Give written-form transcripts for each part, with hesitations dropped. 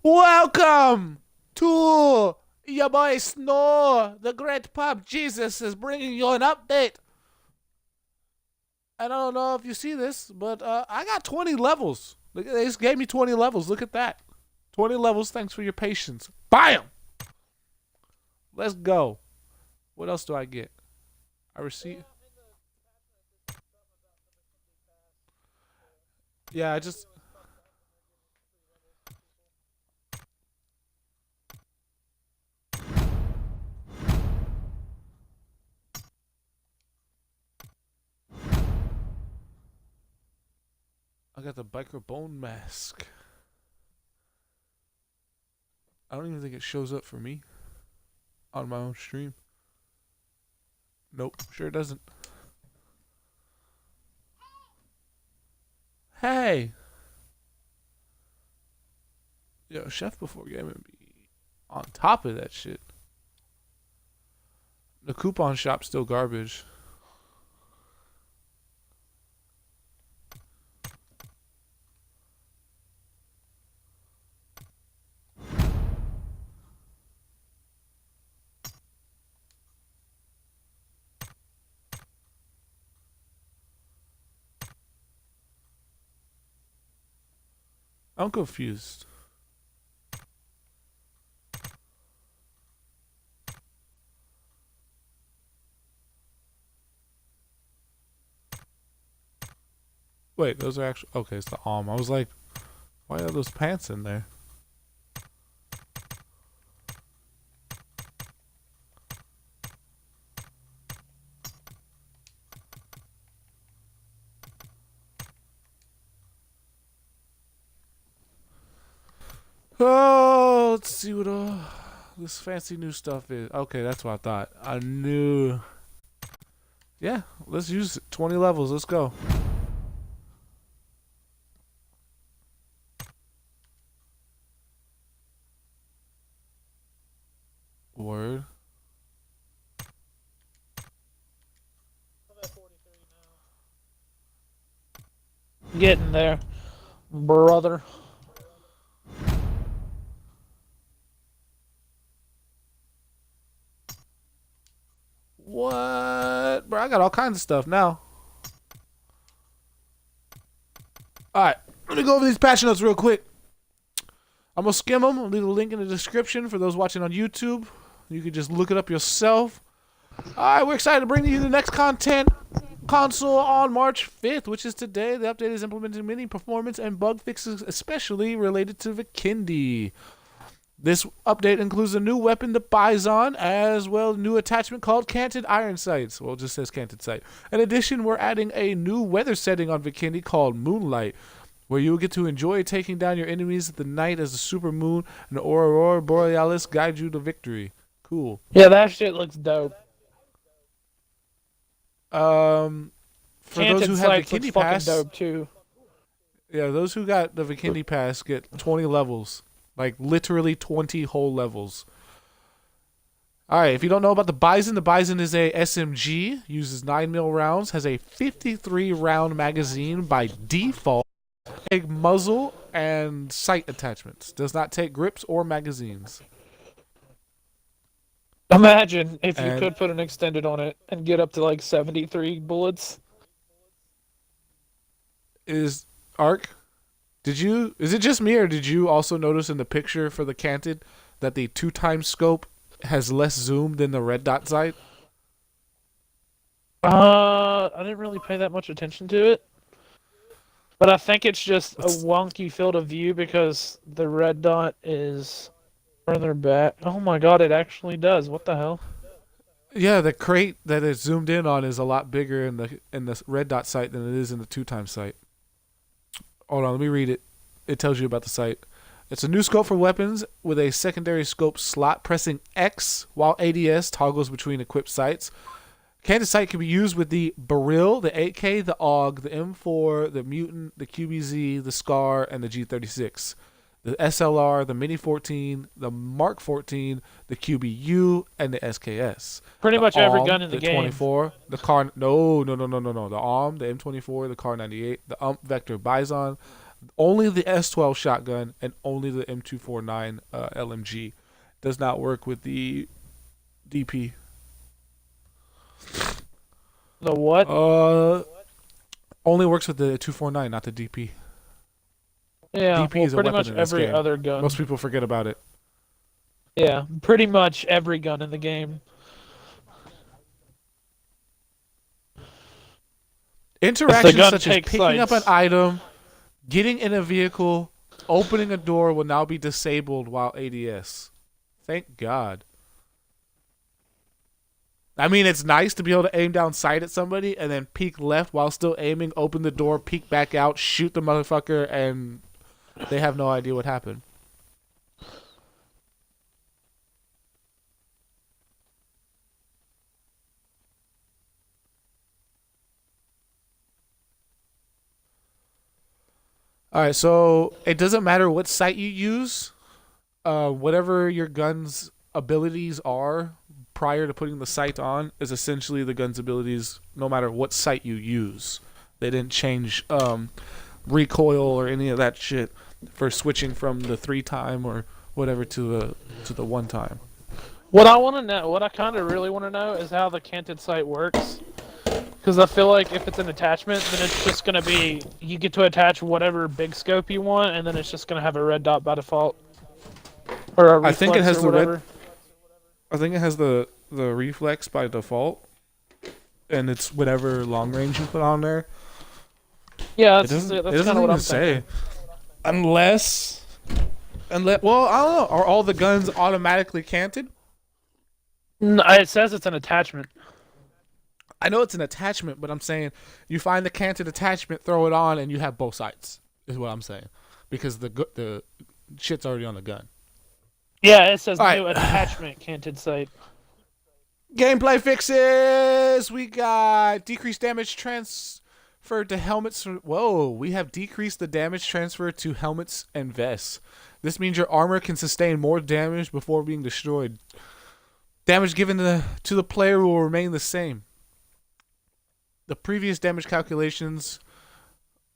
Welcome to your boy Snow. The great PubGesus is bringing you an update. And I don't know if you see this, but I got 20 levels. They just gave me 20 levels. Look at that. 20 levels. Thanks for your patience. Bam! Let's go. What else do I get? I receive. Yeah, I got the biker bone mask. I don't even think it shows up for me on my own stream. Nope, sure doesn't. Hey! Yo, Chef Before Gaming be on top of that shit. The coupon shop's still garbage. I'm confused. Wait, those are actually... Okay, it's the arm. I was like, why are those pants in there? Oh, let's see what this fancy new stuff is. Okay, that's what I thought. I knew. Yeah, let's use it. 20 levels. Let's go. Word. Getting there, brother. What? Bro, I got all kinds of stuff now. Alright, let me go over these patch notes real quick. I'm going to skim them. I'll leave a link in the description for those watching on YouTube. You can just look it up yourself. Alright, we're excited to bring you the next content console on March 5th, which is today. The update is implementing many performance and bug fixes, especially related to Vikendi. This update includes a new weapon, the Bison, as well as a new attachment called Canted Iron Sights. Well, it just says Canted Sight. In addition, we're adding a new weather setting on Vikendi called Moonlight, where you will get to enjoy taking down your enemies at the night as the super moon and the Aurora Borealis guide you to victory. Cool. Yeah, that shit looks dope. For Canted those who have Sights Vikendi looks Pass, fucking dope too. yeah, those who got the Vikendi Pass get 20 levels. Like, literally 20 whole levels. Alright, if you don't know about the Bison is a SMG, uses 9mm rounds, has a 53-round magazine by default, a muzzle, and sight attachments. Does not take grips or magazines. Imagine if you could put an extended on it and get up to like 73 bullets. Is it just me, or did you also notice in the picture for the Canted that the 2x scope has less zoom than the red dot sight? I didn't really pay that much attention to it. But I think it's just a wonky field of view because the red dot is further back. Oh my god, it actually does. What the hell? Yeah, the crate that it's zoomed in on is a lot bigger in the red dot sight than it is in the 2x sight. Hold on, let me read it. It tells you about the sight. It's a new scope for weapons with a secondary scope slot. Pressing X while ADS toggles between equipped sights. Canted sight can be used with the Beryl, the 8K, the AUG, the M4, the Mutant, the QBZ, the SCAR, and the G36. The SLR, the Mini 14, the Mark 14, the QBU, and the SKS. Pretty much every ARM, gun in the game. 24, the Car... No. The ARM, the M24, the Car 98, the Vector Bison, Only the S12 shotgun and only the M249 LMG does not work with the DP. The what? Only works with the 249, not the DP. Yeah, DP is a pretty weapon much in this every game. other gun. Most people forget about it. Yeah, pretty much every gun in the game. Interactions such as picking sights. up an item, getting in a vehicle, opening a door will now be disabled while ADS. Thank God. I mean, it's nice to be able to aim down sight at somebody and then peek left while still aiming, open the door, peek back out, shoot the motherfucker, and they have no idea what happened. Alright, so it doesn't matter what sight you use. Whatever your gun's abilities are prior to putting the sight on is essentially the gun's abilities no matter what sight you use. They didn't change recoil or any of that shit for switching from the 3-time or whatever to the 1-time. What I want to know, what I kind of really want to know, is how the canted sight works. Because I feel like if it's an attachment, then it's just going to be, you get to attach whatever big scope you want, and then it's just going to have a red dot by default. Or a reflex, I think it has or the whatever. red. I think it has the reflex by default, and it's whatever long range you put on there. Yeah, It that's doesn't kind of what even I'm say. thinking. Unless, well, I don't know. Are all the guns automatically canted? It says it's an attachment. I know it's an attachment, but I'm saying you find the canted attachment, throw it on, and you have both sights. Is what I'm saying, because the shit's already on the gun. Yeah, it says All new right. attachment canted sight. Gameplay fixes. We got decreased damage transferred to helmets. Whoa, we have decreased the damage transfer to helmets and vests. This means your armor can sustain more damage before being destroyed. Damage given to the player will remain the same. The previous damage calculations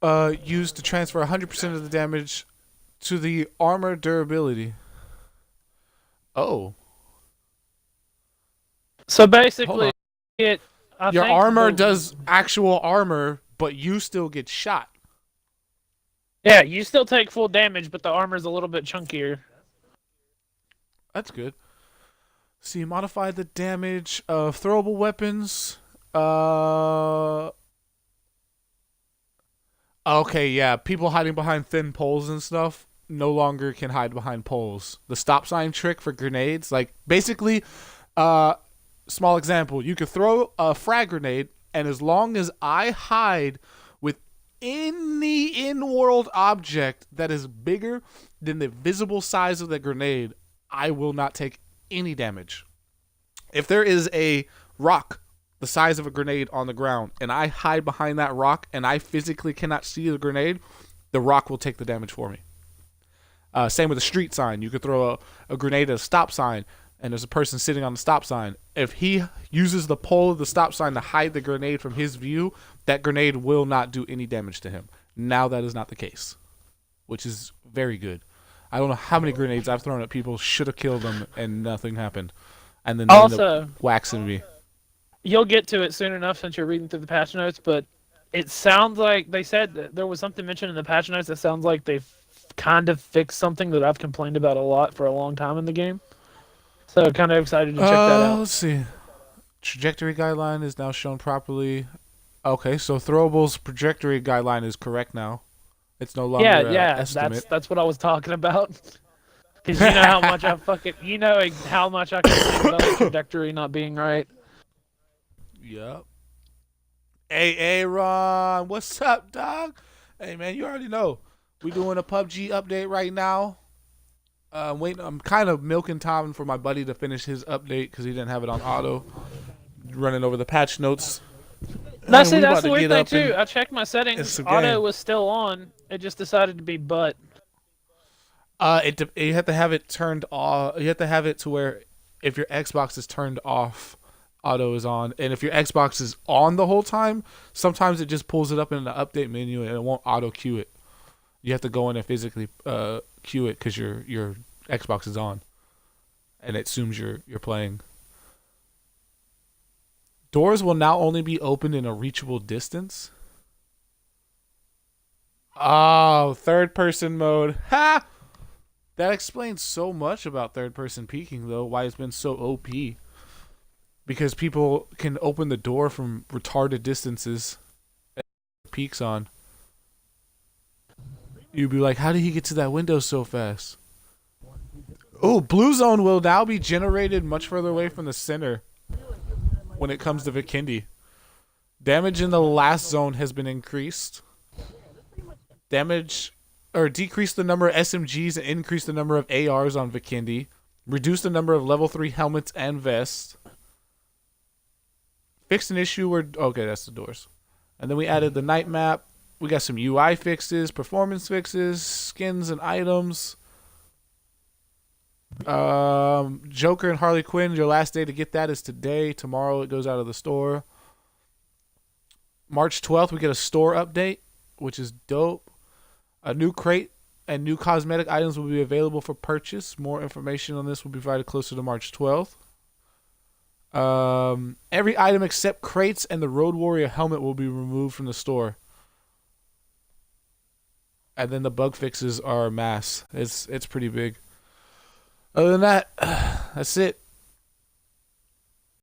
used to transfer 100% of the damage to the armor durability. Oh. So basically, your Your armor does actual armor, but you still get shot. Yeah, you still take full damage, but the armor's a little bit chunkier. That's good. So you modify the damage of throwable weapons. Okay, yeah. People hiding behind thin poles and stuff no longer can hide behind poles. The stop sign trick for grenades, like basically, small example, you could throw a frag grenade, and as long as I hide with any in-world object that is bigger than the visible size of the grenade, I will not take any damage. If there is a rock the size of a grenade on the ground and I hide behind that rock and I physically cannot see the grenade, the rock will take the damage for me. Same with a street sign. You could throw a grenade at a stop sign and there's a person sitting on the stop sign. If he uses the pole of the stop sign to hide the grenade from his view, that grenade will not do any damage to him. Now that is not the case, which is very good. I don't know how many grenades I've thrown at people, should have killed them, and nothing happened. And then they end up waxing me. You'll get to it soon enough since you're reading through the patch notes, but it sounds like they said that there was something mentioned in the patch notes that sounds like they've kind of fixed something that I've complained about a lot for a long time in the game. So kind of excited to check that out. Let's see. Trajectory guideline is now shown properly. Okay, so Throwable's trajectory guideline is correct now. It's no longer estimate. That's what I was talking about. Because you know how much I complain about the trajectory not being right. Yep. Hey, Ron, what's up, dog? Hey, man, you already know. We doing a PUBG update right now. I'm kind of milking time for my buddy to finish his update because he didn't have it on auto. Running over the patch notes. That's the weird thing too. I checked my settings. Auto game. was still on. It just decided to be butt. You have to have it turned off. You have to have it to where if your Xbox is turned off, auto is on. And if your Xbox is on the whole time, sometimes it just pulls it up in the update menu and it won't auto queue it. You have to go in and physically queue it because your Xbox is on, and it assumes you're playing. Doors will now only be opened in a reachable distance. Oh, third person mode. Ha! That explains so much about third person peeking, though, why it's been so OP. Because people can open the door from retarded distances and peeks on. You'd be like, how did he get to that window so fast? Oh, blue zone will now be generated much further away from the center when it comes to Vikendi. Damage in the last zone has been increased. Damage or decrease the number of SMGs and increase the number of ARs on Vikendi. Reduce the number of level 3 helmets and vests. Fixed an issue where... Okay, that's the doors. And then we added the night map. We got some UI fixes, performance fixes, skins and items. Joker and Harley Quinn, your last day to get that is today. Tomorrow it goes out of the store. March 12th, we get a store update, which is dope. A new crate and new cosmetic items will be available for purchase. More information on this will be provided closer to March 12th. Every item except crates and the Road Warrior helmet will be removed from the store. And then the bug fixes are mass. It's pretty big. Other than that, that's it.